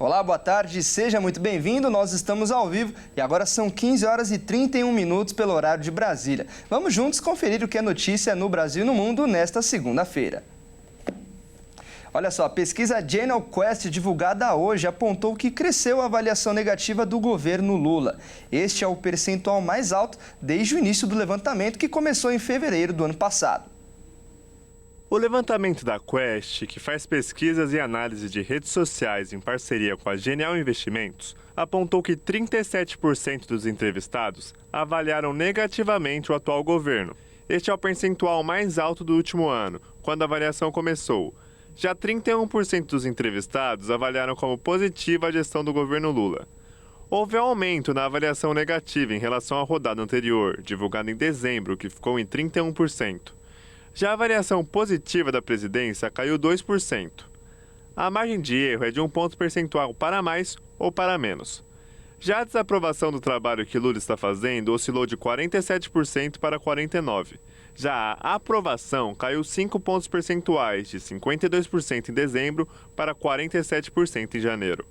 Olá, boa tarde, seja muito bem-vindo. Nós estamos ao vivo e agora são 15 horas e 31 minutos pelo horário de Brasília. Vamos juntos conferir o que é notícia no Brasil e no mundo nesta segunda-feira. Olha só, a pesquisa Genial Quest divulgada hoje apontou que cresceu a avaliação negativa do governo Lula. Este é o percentual mais alto desde o início do levantamento, que começou em fevereiro do ano passado. O levantamento da Quest, que faz pesquisas e análise de redes sociais em parceria com a Genial Investimentos, apontou que 37% dos entrevistados avaliaram negativamente o atual governo. Este é o percentual mais alto do último ano, quando a avaliação começou. Já 31% dos entrevistados avaliaram como positiva a gestão do governo Lula. Houve aumento na avaliação negativa em relação à rodada anterior, divulgada em dezembro, que ficou em 31%. Já a avaliação positiva da presidência caiu 2%. A margem de erro é de 1 ponto percentual para mais ou para menos. Já a desaprovação do trabalho que Lula está fazendo oscilou de 47% para 49%. Já a aprovação caiu 5 pontos percentuais, de 52% em dezembro para 47% em janeiro.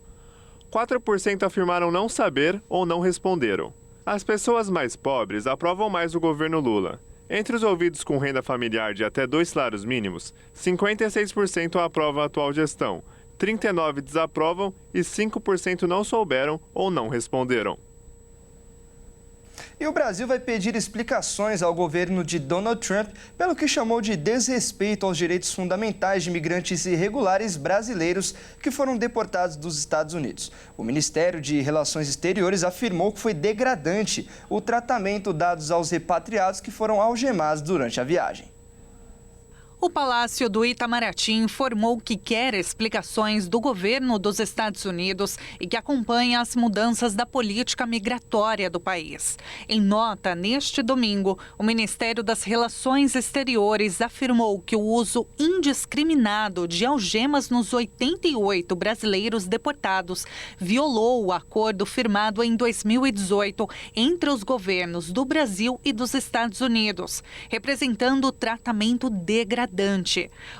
4% afirmaram não saber ou não responderam. As pessoas mais pobres aprovam mais o governo Lula. Entre os ouvidos com renda familiar de até 2 salários mínimos, 56% aprovam a atual gestão, 39% desaprovam e 5% não souberam ou não responderam. E o Brasil vai pedir explicações ao governo de Donald Trump pelo que chamou de desrespeito aos direitos fundamentais de imigrantes irregulares brasileiros que foram deportados dos Estados Unidos. O Ministério de Relações Exteriores afirmou que foi degradante o tratamento dado aos repatriados que foram algemados durante a viagem. O Palácio do Itamaraty informou que quer explicações do governo dos Estados Unidos e que acompanha as mudanças da política migratória do país. Em nota, neste domingo, o Ministério das Relações Exteriores afirmou que o uso indiscriminado de algemas nos 88 brasileiros deportados violou o acordo firmado em 2018 entre os governos do Brasil e dos Estados Unidos, representando o tratamento degradante.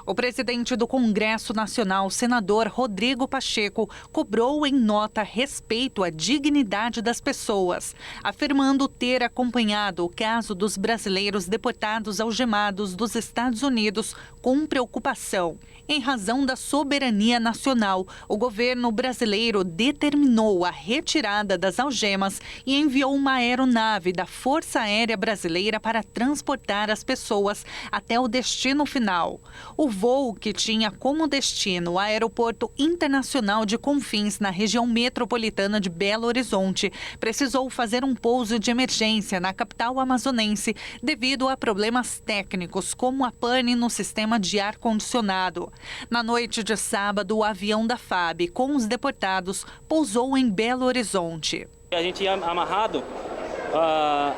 O presidente do Congresso Nacional, senador Rodrigo Pacheco, cobrou em nota respeito à dignidade das pessoas, afirmando ter acompanhado o caso dos brasileiros deportados algemados dos Estados Unidos com preocupação. Em razão da soberania nacional, o governo brasileiro determinou a retirada das algemas e enviou uma aeronave da Força Aérea Brasileira para transportar as pessoas até o destino final. O voo, que tinha como destino o Aeroporto Internacional de Confins, na região metropolitana de Belo Horizonte, precisou fazer um pouso de emergência na capital amazonense devido a problemas técnicos, como a pane no sistema de ar-condicionado. Na noite de sábado, o avião da FAB com os deportados pousou em Belo Horizonte. A gente ia amarrado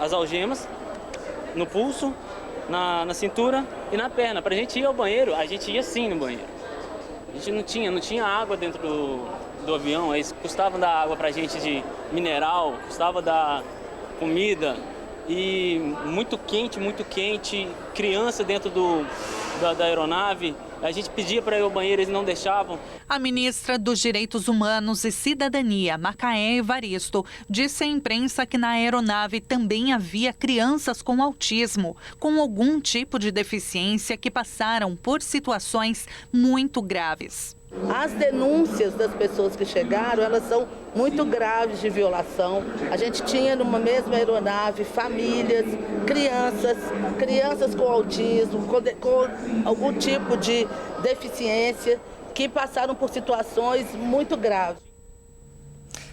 as algemas no pulso, na cintura e na perna. Para a gente ir ao banheiro, a gente ia sim no banheiro. A gente não tinha água dentro do avião, eles custavam dar água para a gente de mineral, custava dar comida e muito quente, criança dentro da aeronave. A gente pedia para ir ao banheiro, eles não deixavam. A ministra dos Direitos Humanos e Cidadania, Macaé Evaristo, disse à imprensa que na aeronave também havia crianças com autismo, com algum tipo de deficiência que passaram por situações muito graves. As denúncias das pessoas que chegaram, elas são muito graves de violação. A gente tinha numa mesma aeronave famílias, crianças com autismo, com algum tipo de deficiência, que passaram por situações muito graves.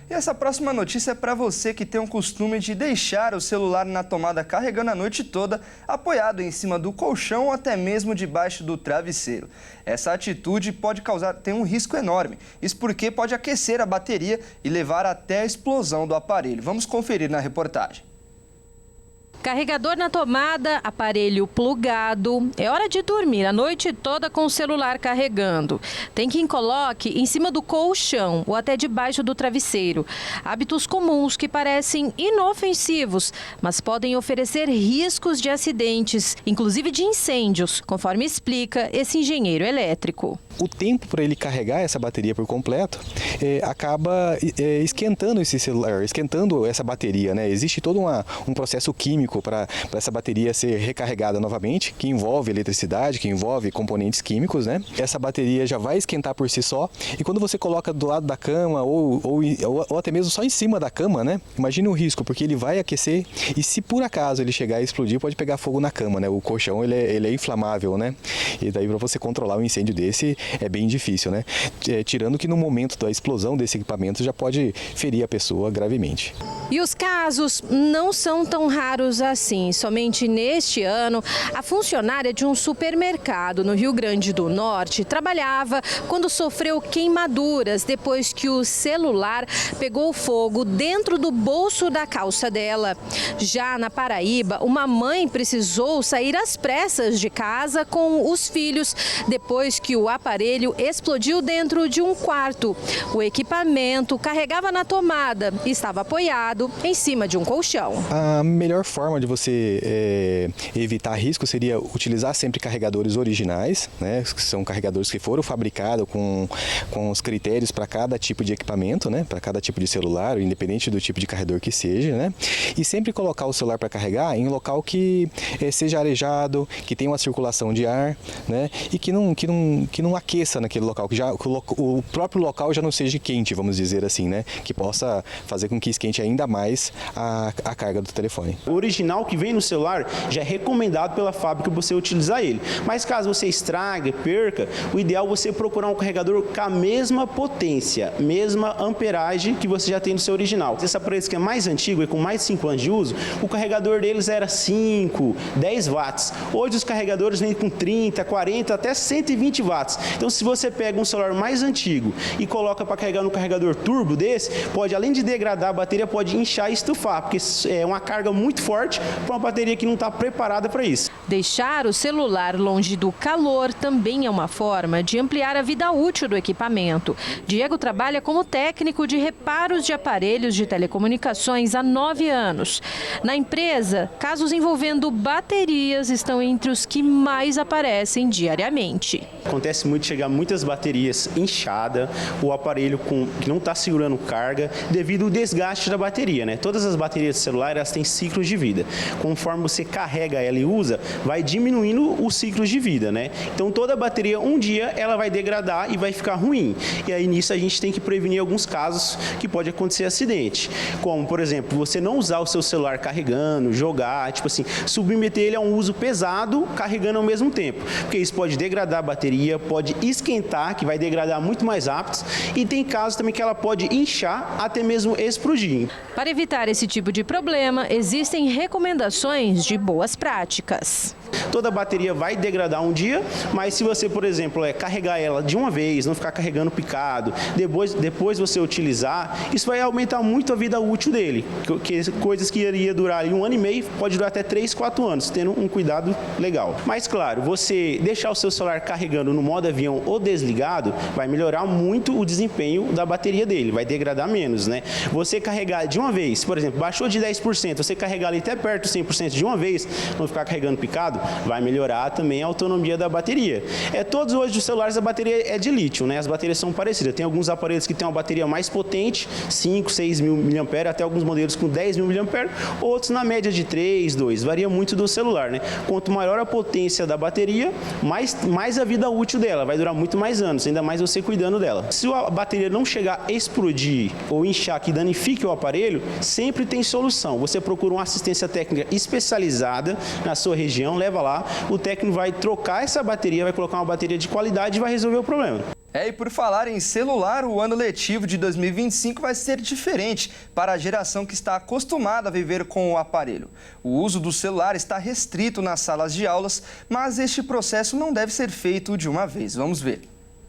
E essa próxima notícia é para você que tem o costume de deixar o celular na tomada carregando a noite toda, apoiado em cima do colchão ou até mesmo debaixo do travesseiro. Essa atitude tem um risco enorme. Isso porque pode aquecer a bateria e levar até a explosão do aparelho. Vamos conferir na reportagem. Carregador na tomada, aparelho plugado. É hora de dormir a noite toda com o celular carregando. Tem quem coloque em cima do colchão ou até debaixo do travesseiro. Hábitos comuns que parecem inofensivos, mas podem oferecer riscos de acidentes, inclusive de incêndios, conforme explica esse engenheiro elétrico. O tempo para ele carregar essa bateria por completo acaba esquentando esse celular, esquentando essa bateria, né? Existe todo um processo químico para essa bateria ser recarregada novamente, que envolve eletricidade, que envolve componentes químicos, né? Essa bateria já vai esquentar por si só, e quando você coloca do lado da cama ou até mesmo só em cima da cama, né? Imagine o risco, porque ele vai aquecer e se por acaso ele chegar a explodir, pode pegar fogo na cama, né? O colchão ele é inflamável, né? E daí para você controlar um incêndio desse é bem difícil, né? Tirando que no momento da explosão desse equipamento já pode ferir a pessoa gravemente. E os casos não são tão raros assim. Somente neste ano, a funcionária de um supermercado no Rio Grande do Norte trabalhava quando sofreu queimaduras depois que o celular pegou fogo dentro do bolso da calça dela. Já na Paraíba, uma mãe precisou sair às pressas de casa com os filhos depois que o aparelho explodiu dentro de um quarto. O equipamento carregava na tomada e estava apoiado em cima de um colchão. A melhor forma de você evitar risco seria utilizar sempre carregadores originais, né? Que são carregadores que foram fabricados com os critérios para cada tipo de equipamento, né? Para cada tipo de celular, independente do tipo de carregador que seja, né? E sempre colocar o celular para carregar em local que seja arejado, que tenha uma circulação de ar, né? E que não aqueça naquele local, que o próprio local já não seja quente, vamos dizer assim, né? Que possa fazer com que esquente ainda mais a carga do telefone. O original que vem no celular já é recomendado pela fábrica você utilizar ele. Mas caso você estrague, perca, o ideal é você procurar um carregador com a mesma potência, mesma amperagem que você já tem no seu original. Esse aparelho que é mais antigo e com mais de 5 anos de uso, o carregador deles era 5, 10 watts. Hoje os carregadores vêm com 30, 40, até 120 watts. Então se você pega um celular mais antigo e coloca para carregar no carregador turbo desse, pode, além de degradar a bateria, pode inchar e estufar, porque é uma carga muito forte para uma bateria que não está preparada para isso. Deixar o celular longe do calor também é uma forma de ampliar a vida útil do equipamento. Diego trabalha como técnico de reparos de aparelhos de telecomunicações há 9 anos. Na empresa, casos envolvendo baterias estão entre os que mais aparecem diariamente. Acontece muito chegar muitas baterias inchadas, o aparelho que não está segurando carga devido ao desgaste da bateria, né? Todas as baterias de celular elas têm ciclos de vida. Conforme você carrega ela e usa, vai diminuindo os ciclos de vida, né? Então toda bateria um dia ela vai degradar e vai ficar ruim. E aí nisso a gente tem que prevenir alguns casos que pode acontecer acidente, como por exemplo, você não usar o seu celular carregando, jogar, tipo assim, submeter ele a um uso pesado carregando ao mesmo tempo, porque isso pode degradar a bateria, pode esquentar, que vai degradar muito mais rápido, e tem casos também que ela pode inchar, até mesmo explodir. Para evitar esse tipo de problema, existem recomendações de boas práticas. Toda bateria vai degradar um dia, mas se você, por exemplo, carregar ela de uma vez, não ficar carregando picado, depois você utilizar, isso vai aumentar muito a vida útil dele. Coisas que iria durar ali 1 ano e meio, pode durar até 3, 4 anos, tendo um cuidado legal. Mas claro, você deixar o seu celular carregando no modo avião ou desligado, vai melhorar muito o desempenho da bateria dele, vai degradar menos, né? Você carregar de uma vez, por exemplo, baixou de 10%, você carregar ali até perto de 100% de uma vez, não ficar carregando picado, vai melhorar também a autonomia da bateria. Todos hoje os celulares a bateria é de lítio, né? As baterias são parecidas. Tem alguns aparelhos que têm uma bateria mais potente, 5, 6 mil mAh, até alguns modelos com 10 mil mAh, outros na média de 3, 2. Varia muito do celular, né? Quanto maior a potência da bateria, mais a vida útil dela, vai durar muito mais anos, ainda mais você cuidando dela. Se a bateria não chegar a explodir ou inchar que danifique o aparelho, sempre tem solução. Você procura uma assistência técnica especializada na sua região, leva lá, o técnico vai trocar essa bateria, vai colocar uma bateria de qualidade e vai resolver o problema. E por falar em celular, o ano letivo de 2025 vai ser diferente para a geração que está acostumada a viver com o aparelho. O uso do celular está restrito nas salas de aulas, mas este processo não deve ser feito de uma vez. Vamos ver.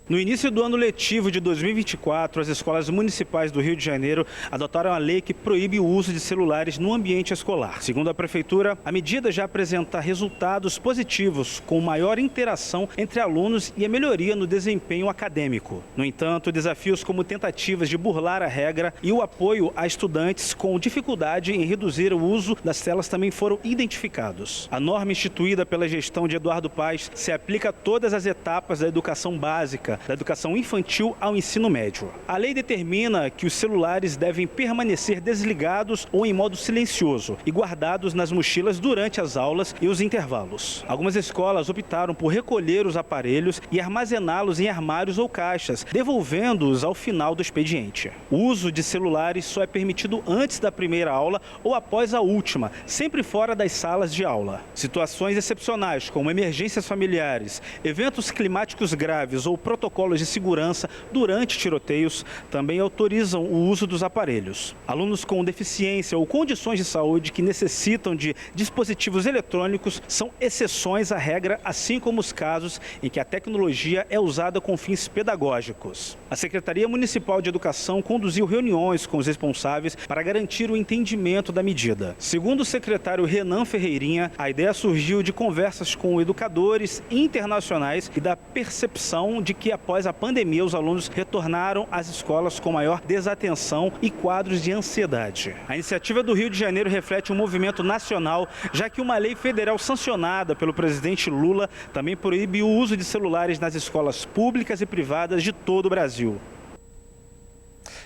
No início do ano letivo de 2024, as escolas municipais do Rio de Janeiro adotaram a lei que proíbe o uso de celulares no ambiente escolar. Segundo a Prefeitura, a medida já apresenta resultados positivos, com maior interação entre alunos e a melhoria no desempenho acadêmico. No entanto, desafios como tentativas de burlar a regra e o apoio a estudantes com dificuldade em reduzir o uso das telas também foram identificados. A norma instituída pela gestão de Eduardo Paes se aplica a todas as etapas da educação básica, básica, da educação infantil ao ensino médio. A lei determina que os celulares devem permanecer desligados ou em modo silencioso e guardados nas mochilas durante as aulas e os intervalos. Algumas escolas optaram por recolher os aparelhos e armazená-los em armários ou caixas, devolvendo-os ao final do expediente. O uso de celulares só é permitido antes da primeira aula ou após a última, sempre fora das salas de aula. Situações excepcionais, como emergências familiares, eventos climáticos graves ou protocolos de segurança durante tiroteios, também autorizam o uso dos aparelhos. Alunos com deficiência ou condições de saúde que necessitam de dispositivos eletrônicos são exceções à regra, assim como os casos em que a tecnologia é usada com fins pedagógicos. A Secretaria Municipal de Educação conduziu reuniões com os responsáveis para garantir o entendimento da medida. Segundo o secretário Renan Ferreirinha, a ideia surgiu de conversas com educadores internacionais e da percepção de que após a pandemia os alunos retornaram às escolas com maior desatenção e quadros de ansiedade. A iniciativa do Rio de Janeiro reflete um movimento nacional, já que uma lei federal sancionada pelo presidente Lula também proíbe o uso de celulares nas escolas públicas e privadas de todo o Brasil.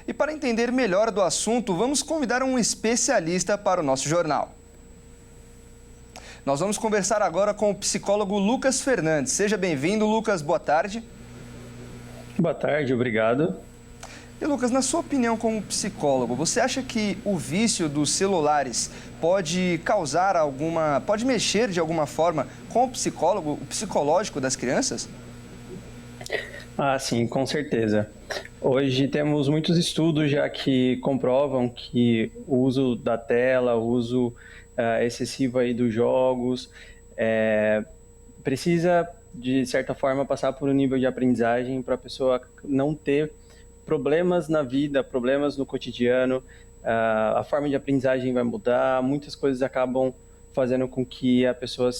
E para entender melhor do assunto, vamos convidar um especialista para o nosso jornal. Nós vamos conversar agora com o psicólogo Lucas Fernandes. Seja bem-vindo, Lucas. Boa tarde. Boa tarde, obrigado. E, Lucas, na sua opinião como psicólogo, você acha que o vício dos celulares pode pode mexer de alguma forma com o psicológico das crianças? Ah, sim, com certeza. Hoje temos muitos estudos já que comprovam que o uso da tela, o uso excessivo aí dos jogos, precisa, de certa forma, passar por um nível de aprendizagem para a pessoa não ter problemas na vida, problemas no cotidiano, a forma de aprendizagem vai mudar, muitas coisas acabam fazendo com que a pessoa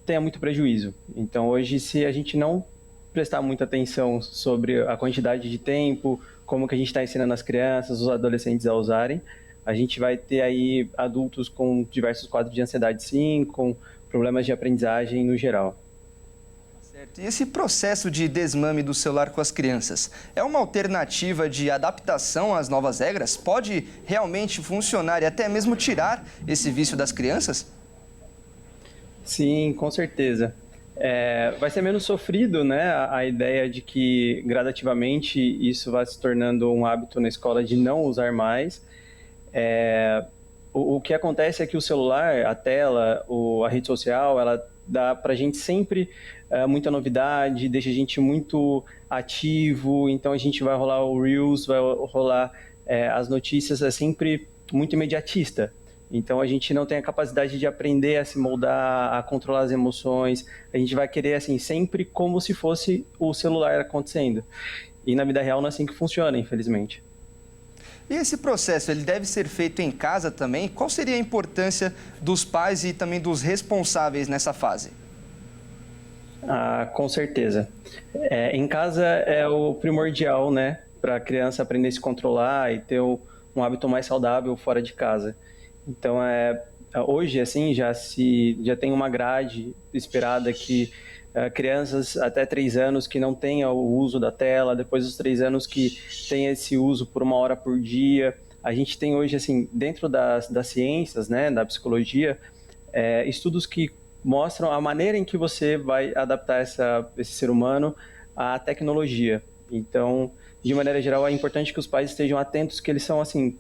tenha muito prejuízo. Então, hoje, se a gente não prestar muita atenção sobre a quantidade de tempo, como que a gente está ensinando as crianças, os adolescentes a usarem, a gente vai ter aí adultos com diversos quadros de ansiedade, sim, com problemas de aprendizagem no geral. Certo. E esse processo de desmame do celular com as crianças é uma alternativa de adaptação às novas regras? Pode realmente funcionar e até mesmo tirar esse vício das crianças? Sim, com certeza. Vai ser menos sofrido, né, a ideia de que gradativamente isso vai se tornando um hábito na escola de não usar mais. O que acontece é que o celular, a tela, a rede social, ela dá pra gente sempre muita novidade, deixa a gente muito ativo, então a gente vai rolar o Reels, vai rolar as notícias, é sempre muito imediatista. Então a gente não tem a capacidade de aprender a se moldar, a controlar as emoções, a gente vai querer assim, sempre como se fosse o celular acontecendo. E na vida real não é assim que funciona, infelizmente. E esse processo, ele deve ser feito em casa também? Qual seria a importância dos pais e também dos responsáveis nessa fase? Com certeza. Em casa é o primordial, né, para a criança aprender a se controlar e ter um hábito mais saudável fora de casa. Então, hoje, assim, já tem uma grade esperada que crianças até 3 anos que não tenham o uso da tela, depois dos 3 anos que tenha esse uso por 1 hora por dia. A gente tem hoje, assim, dentro das ciências, né, da psicologia, estudos que mostram a maneira em que você vai adaptar esse ser humano à tecnologia. Então, de maneira geral, é importante que os pais estejam atentos que eles são, assim,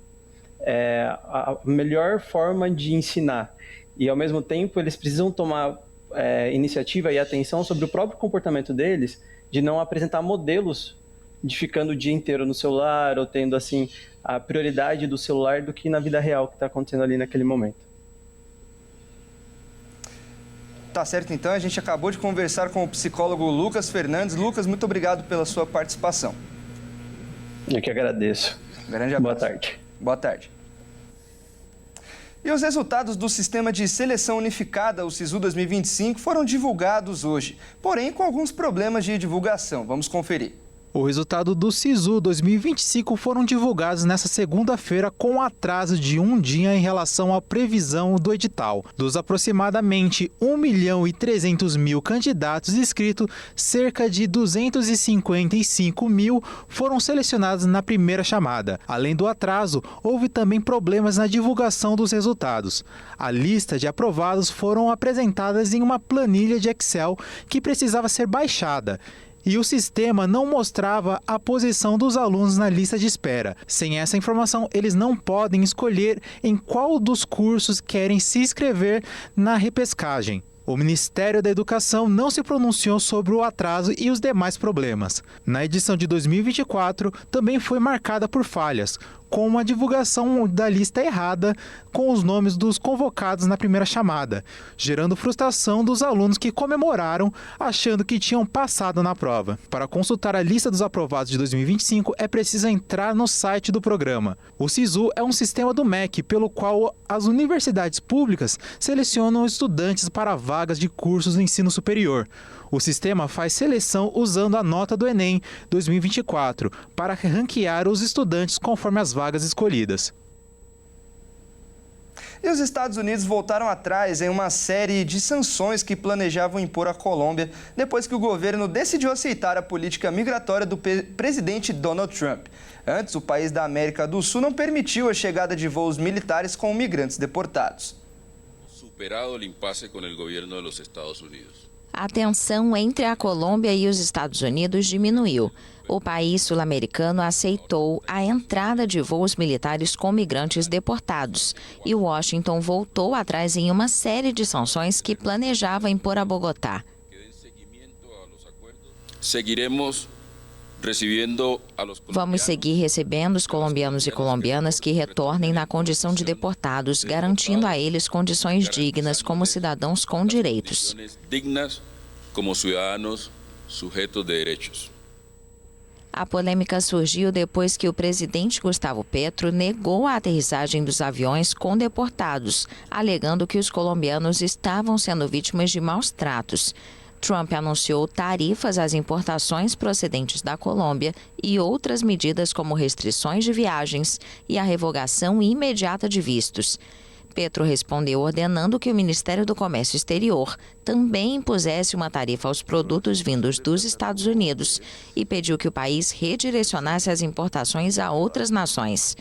a melhor forma de ensinar. E, ao mesmo tempo, eles precisam tomar iniciativa e atenção sobre o próprio comportamento deles, de não apresentar modelos de ficando o dia inteiro no celular ou tendo, assim, a prioridade do celular do que na vida real que está acontecendo ali naquele momento. Tá certo, então. A gente acabou de conversar com o psicólogo Lucas Fernandes. Lucas, muito obrigado pela sua participação. Eu que agradeço. Grande abraço. Boa tarde. Boa tarde. E os resultados do Sistema de Seleção Unificada, o SISU 2025, foram divulgados hoje, porém com alguns problemas de divulgação. Vamos conferir. O resultado do SISU 2025 foram divulgados nesta segunda-feira com atraso de um dia em relação à previsão do edital. Dos aproximadamente 1.300.000 candidatos inscritos, cerca de 255.000 foram selecionados na primeira chamada. Além do atraso, houve também problemas na divulgação dos resultados. A lista de aprovados foram apresentadas em uma planilha de Excel que precisava ser baixada. E o sistema não mostrava a posição dos alunos na lista de espera. Sem essa informação, eles não podem escolher em qual dos cursos querem se inscrever na repescagem. O Ministério da Educação não se pronunciou sobre o atraso e os demais problemas. Na edição de 2024, também foi marcada por falhas, com uma divulgação da lista errada com os nomes dos convocados na primeira chamada, gerando frustração dos alunos que comemoraram achando que tinham passado na prova. Para consultar a lista dos aprovados de 2025, é preciso entrar no site do programa. O SISU é um sistema do MEC pelo qual as universidades públicas selecionam estudantes para vagas de cursos do ensino superior. O sistema faz seleção usando a nota do Enem 2024 para ranquear os estudantes conforme as vagas escolhidas. E os Estados Unidos voltaram atrás em uma série de sanções que planejavam impor à Colômbia depois que o governo decidiu aceitar a política migratória do presidente Donald Trump. Antes, o país da América do Sul não permitiu a chegada de voos militares com migrantes deportados. Superado o impasse com o governo dos Estados Unidos. A tensão entre a Colômbia e os Estados Unidos diminuiu. O país sul-americano aceitou a entrada de voos militares com migrantes deportados e Washington voltou atrás em uma série de sanções que planejava impor a Bogotá. Vamos seguir recebendo os colombianos e colombianas que retornem na condição de deportados, garantindo a eles condições dignas como cidadãos com direitos. A polêmica surgiu depois que o presidente Gustavo Petro negou a aterrissagem dos aviões com deportados, alegando que os colombianos estavam sendo vítimas de maus tratos. Trump anunciou tarifas às importações procedentes da Colômbia e outras medidas como restrições de viagens e a revogação imediata de vistos. Petro respondeu ordenando que o Ministério do Comércio Exterior também impusesse uma tarifa aos produtos vindos dos Estados Unidos e pediu que o país redirecionasse as importações a outras nações.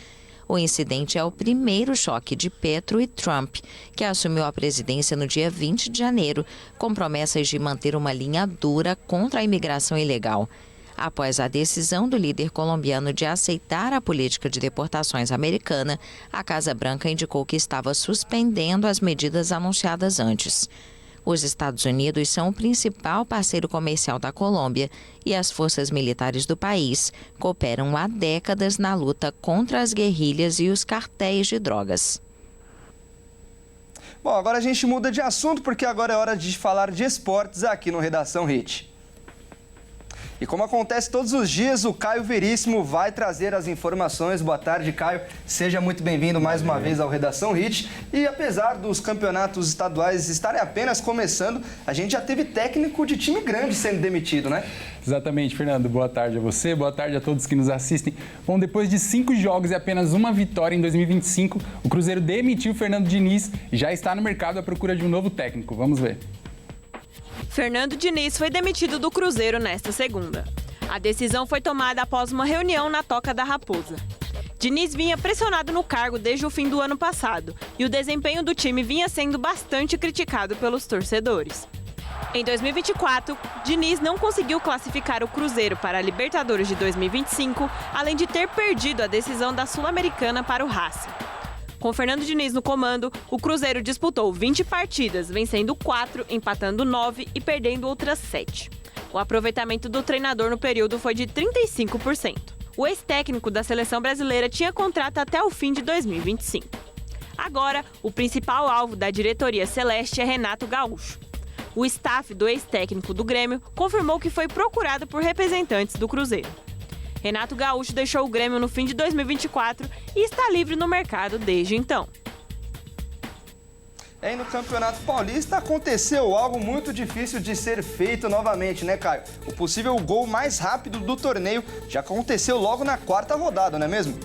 O incidente é o primeiro choque de Petro e Trump, que assumiu a presidência no dia 20 de janeiro, com promessas de manter uma linha dura contra a imigração ilegal. Após a decisão do líder colombiano de aceitar a política de deportações americana, a Casa Branca indicou que estava suspendendo as medidas anunciadas antes. Os Estados Unidos são o principal parceiro comercial da Colômbia e as forças militares do país cooperam há décadas na luta contra as guerrilhas e os cartéis de drogas. Bom, agora a gente muda de assunto porque agora é hora de falar de esportes aqui no Redação Hit. E como acontece todos os dias, o Caio Veríssimo vai trazer as informações. Boa tarde, Caio. Seja muito bem-vindo mais uma vez ao Redação Hit. E apesar dos campeonatos estaduais estarem apenas começando, a gente já teve técnico de time grande sendo demitido, né? Exatamente, Fernando. Boa tarde a você, boa tarde a todos que nos assistem. Bom, depois de 5 jogos e apenas uma vitória em 2025, o Cruzeiro demitiu Fernando Diniz e já está no mercado à procura de um novo técnico. Vamos ver. Fernando Diniz foi demitido do Cruzeiro nesta segunda. A decisão foi tomada após uma reunião na Toca da Raposa. Diniz vinha pressionado no cargo desde o fim do ano passado e o desempenho do time vinha sendo bastante criticado pelos torcedores. Em 2024, Diniz não conseguiu classificar o Cruzeiro para a Libertadores de 2025, além de ter perdido a decisão da Sul-Americana para o Racing. Com Fernando Diniz no comando, o Cruzeiro disputou 20 partidas, vencendo 4, empatando 9 e perdendo outras 7. O aproveitamento do treinador no período foi de 35%. O ex-técnico da seleção brasileira tinha contrato até o fim de 2025. Agora, o principal alvo da diretoria celeste é Renato Gaúcho. O staff do ex-técnico do Grêmio confirmou que foi procurado por representantes do Cruzeiro. Renato Gaúcho deixou o Grêmio no fim de 2024 e está livre no mercado desde então. E no Campeonato Paulista aconteceu algo muito difícil de ser feito novamente, né, Caio? O possível gol mais rápido do torneio já aconteceu logo na 4ª rodada, não é mesmo?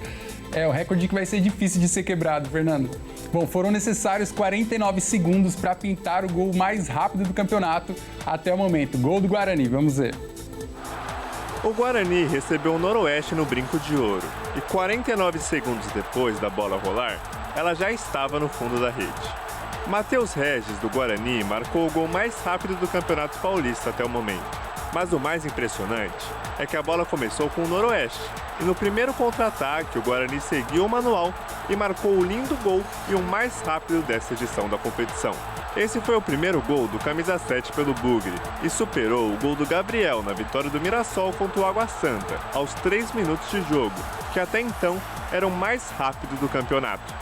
É, o recorde que vai ser difícil de ser quebrado, Fernando. Bom, foram necessários 49 segundos para pintar o gol mais rápido do campeonato até o momento. Gol do Guarani, vamos ver. O Guarani recebeu o Noroeste no Brinco de Ouro e 49 segundos depois da bola rolar, ela já estava no fundo da rede. Matheus Regis, do Guarani, marcou o gol mais rápido do Campeonato Paulista até o momento. Mas o mais impressionante é que a bola começou com o Noroeste. E no primeiro contra-ataque, o Guarani seguiu o manual e marcou o lindo gol e o mais rápido dessa edição da competição. Esse foi o primeiro gol do camisa 7 pelo Bugre e superou o gol do Gabriel na vitória do Mirassol contra o Água Santa, aos 3 minutos de jogo, que até então era o mais rápido do campeonato.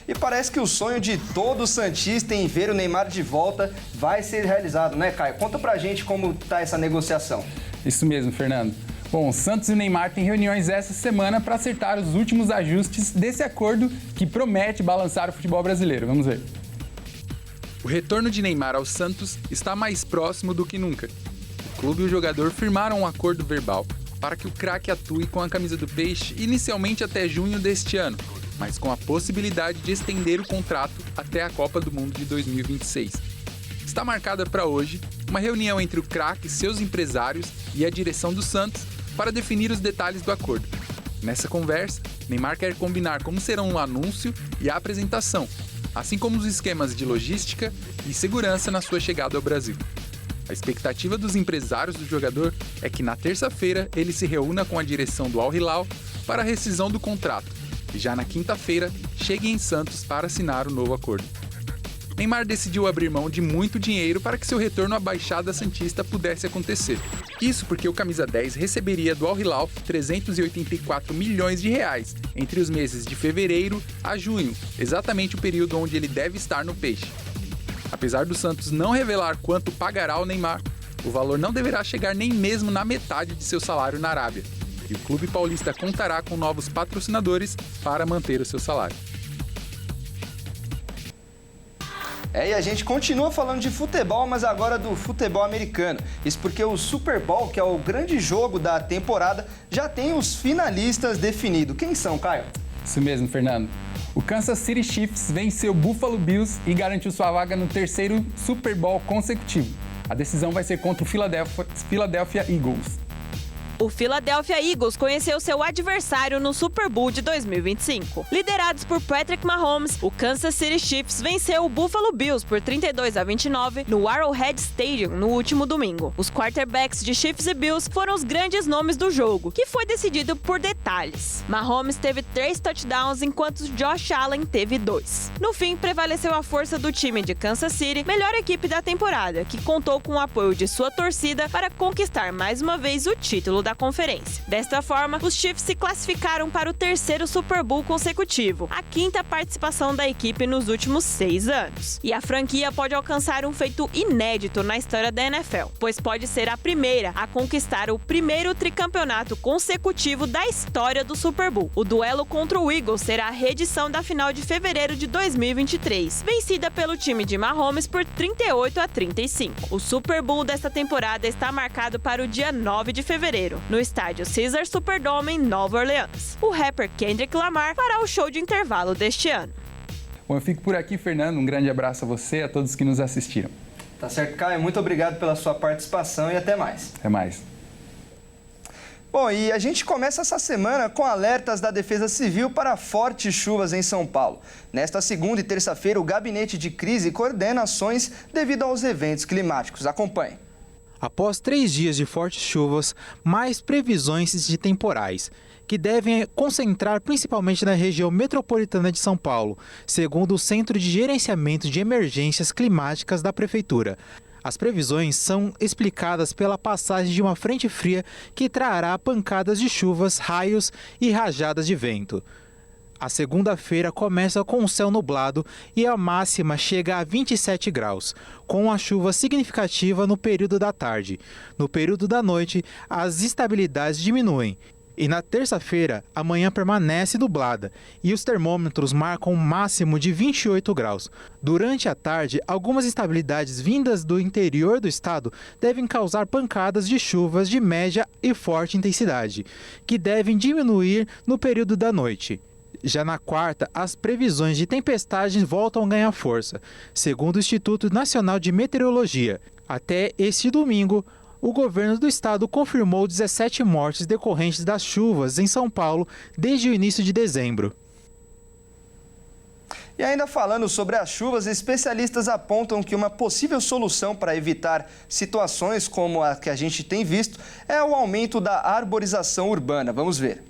E parece que o sonho de todo santista em ver o Neymar de volta vai ser realizado, né, Caio? Conta pra gente como tá essa negociação. Isso mesmo, Fernando. Bom, o Santos e o Neymar têm reuniões essa semana para acertar os últimos ajustes desse acordo que promete balançar o futebol brasileiro. Vamos ver. O retorno de Neymar ao Santos está mais próximo do que nunca. O clube e o jogador firmaram um acordo verbal para que o craque atue com a camisa do Peixe inicialmente até junho deste ano, mas com a possibilidade de estender o contrato até a Copa do Mundo de 2026. Está marcada para hoje uma reunião entre o craque, seus empresários e a direção do Santos para definir os detalhes do acordo. Nessa conversa, Neymar quer combinar como serão o anúncio e a apresentação, assim como os esquemas de logística e segurança na sua chegada ao Brasil. A expectativa dos empresários do jogador é que na terça-feira ele se reúna com a direção do Al Hilal para a rescisão do contrato e já na quinta-feira chegue em Santos para assinar o novo acordo. Neymar decidiu abrir mão de muito dinheiro para que seu retorno à Baixada Santista pudesse acontecer. Isso porque o camisa 10 receberia do Al Hilal 384 milhões de reais entre os meses de fevereiro a junho, exatamente o período onde ele deve estar no Peixe. Apesar do Santos não revelar quanto pagará ao Neymar, o valor não deverá chegar nem mesmo na metade de seu salário na Arábia. E o clube paulista contará com novos patrocinadores para manter o seu salário. E a gente continua falando de futebol, mas agora do futebol americano. Isso porque o Super Bowl, que é o grande jogo da temporada, já tem os finalistas definidos. Quem são, Caio? Isso mesmo, Fernando. O Kansas City Chiefs venceu o Buffalo Bills e garantiu sua vaga no 3º Super Bowl consecutivo. A decisão vai ser contra o Philadelphia Eagles. O Philadelphia Eagles conheceu seu adversário no Super Bowl de 2025. Liderados por Patrick Mahomes, o Kansas City Chiefs venceu o Buffalo Bills por 32-29 no Arrowhead Stadium no último domingo. Os quarterbacks de Chiefs e Bills foram os grandes nomes do jogo, que foi decidido por detalhes. Mahomes teve 3 touchdowns, enquanto Josh Allen teve 2. No fim, prevaleceu a força do time de Kansas City, melhor equipe da temporada, que contou com o apoio de sua torcida para conquistar mais uma vez o título da conferência. Desta forma, os Chiefs se classificaram para o 3º Super Bowl consecutivo, a 5ª participação da equipe nos últimos 6 anos. E a franquia pode alcançar um feito inédito na história da NFL, pois pode ser a primeira a conquistar o primeiro tricampeonato consecutivo da história do Super Bowl. O duelo contra o Eagles será a reedição da final de fevereiro de 2023, vencida pelo time de Mahomes por 38-35. O Super Bowl desta temporada está marcado para o dia 9 de fevereiro, no estádio Caesars Superdome em Nova Orleans. O rapper Kendrick Lamar fará o show de intervalo deste ano. Bom, eu fico por aqui, Fernando. Um grande abraço a você e a todos que nos assistiram. Tá certo, Caio. Muito obrigado pela sua participação e até mais. Até mais. Bom, e a gente começa essa semana com alertas da Defesa Civil para fortes chuvas em São Paulo. Nesta segunda e terça-feira, o Gabinete de Crise coordena ações devido aos eventos climáticos. Acompanhe. Após 3 dias de fortes chuvas, mais previsões de temporais, que devem concentrar principalmente na região metropolitana de São Paulo, segundo o Centro de Gerenciamento de Emergências Climáticas da Prefeitura. As previsões são explicadas pela passagem de uma frente fria que trará pancadas de chuvas, raios e rajadas de vento. A segunda-feira começa com o céu nublado e a máxima chega a 27 graus, com a chuva significativa no período da tarde. No período da noite, as instabilidades diminuem, E na terça-feira, a manhã permanece nublada e os termômetros marcam um máximo de 28 graus. Durante a tarde, algumas instabilidades vindas do interior do estado devem causar pancadas de chuvas de média e forte intensidade, que devem diminuir no período da noite. Já na quarta, as previsões de tempestades voltam a ganhar força, segundo o Instituto Nacional de Meteorologia. Até este domingo, o governo do estado confirmou 17 mortes decorrentes das chuvas em São Paulo desde o início de dezembro. E ainda falando sobre as chuvas, especialistas apontam que uma possível solução para evitar situações como a que a gente tem visto é o aumento da arborização urbana. Vamos ver.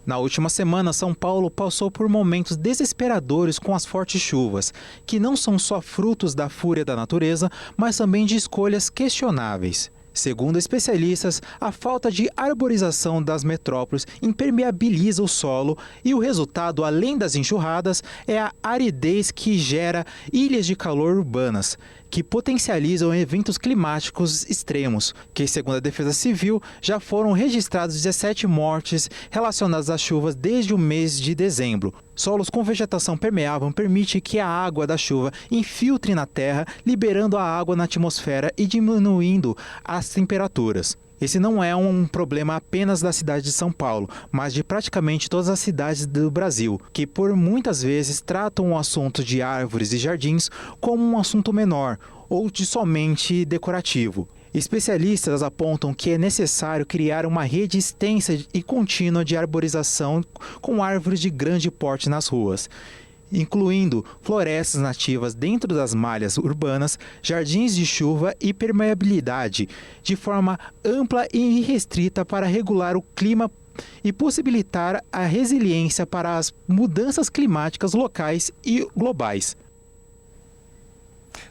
Na última semana, São Paulo passou por momentos desesperadores com as fortes chuvas, que não são só frutos da fúria da natureza, mas também de escolhas questionáveis. Segundo especialistas, a falta de arborização das metrópoles impermeabiliza o solo e o resultado, além das enxurradas, é a aridez que gera ilhas de calor urbanas, que potencializam eventos climáticos extremos, que, segundo a Defesa Civil, já foram registrados 17 mortes relacionadas às chuvas desde o mês de dezembro. Solos com vegetação permeável permitem que a água da chuva infiltre na terra, liberando a água na atmosfera e diminuindo as temperaturas. Esse não é um problema apenas da cidade de São Paulo, mas de praticamente todas as cidades do Brasil, que por muitas vezes tratam o assunto de árvores e jardins como um assunto menor ou de somente decorativo. Especialistas apontam que é necessário criar uma rede extensa e contínua de arborização com árvores de grande porte nas ruas, incluindo florestas nativas dentro das malhas urbanas, jardins de chuva e permeabilidade, de forma ampla e irrestrita para regular o clima e possibilitar a resiliência para as mudanças climáticas locais e globais.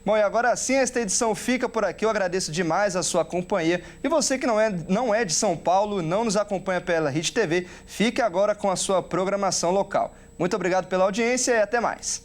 Bom, e agora sim, esta edição fica por aqui. Eu agradeço demais a sua companhia. E você que não é de São Paulo, não nos acompanha pela Rede TV, fique agora com a sua programação local. Muito obrigado pela audiência e até mais.